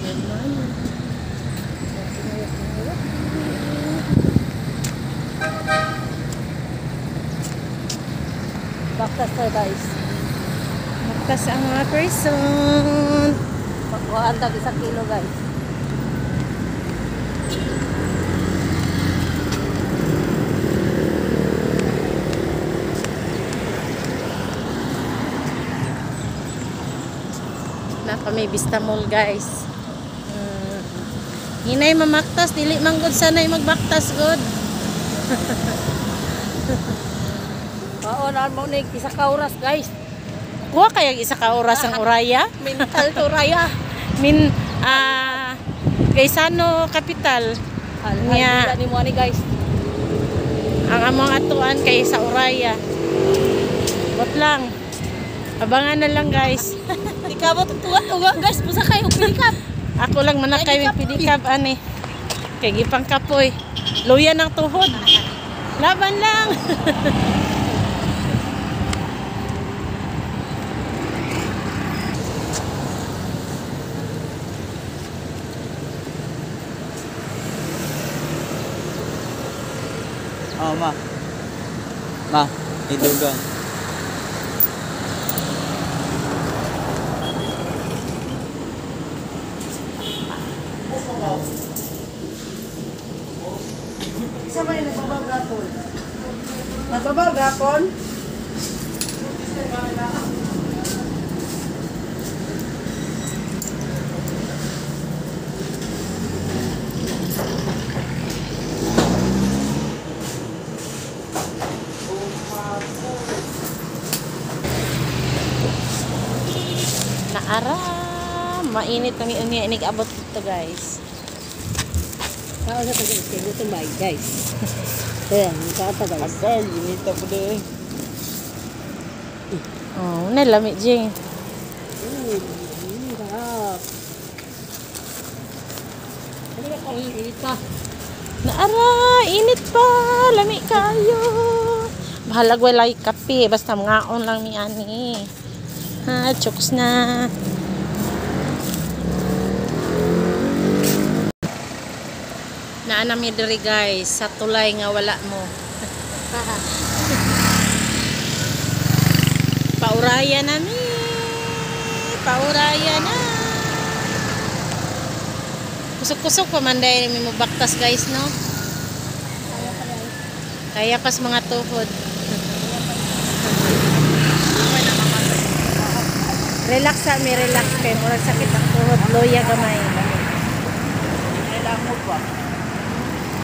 Baktas tayo guys. Baktas ang mga person. Pagkuhaan tag 1 kilo guys. Napa may Vista Mall guys. Hinay mamaktas, dili man gud sanay magbaktas gud. Oo, na mo ni isa ka oras guys. Kuha kaya isa ka oras ang oraya. Mental to raya. Gaysano Capital. Niya ni mo ni guys. Ang among atuan kay sa oraya. Bot lang. Abangan na lang guys. Ikabot tuwa guys, busa kayo pilikap. Ako lang manakay may pedicab ani. Kay gipang kapoy. Luya ng tuhod. Laban lang. Oh, ma. Ma, idugang. Sama yung nagbabaw gapon. Nagbabaw gapon? Naara, mainit ang inig abot dito guys. Tao sa taga-isip, gutom ba guys? Kaya, nakata guys. Agay, inita po din. Oh, nalamig jing. Sarap. Ano ka kong ita? Naara, init pa, lami kayo. Bahalag walay kape, basta ngaon lang ni ani. Ha, chokes na. Naanami diri guys, sa tulay nga wala mo. Pauraya na mi. Pauraya na. Kusok-kusok pa man dahil may mabaktas guys, no? Kaya pas mga tuhod. Relax sa relax kay murag sakit ang tuhod, loya gamay. Kailangan mo pa.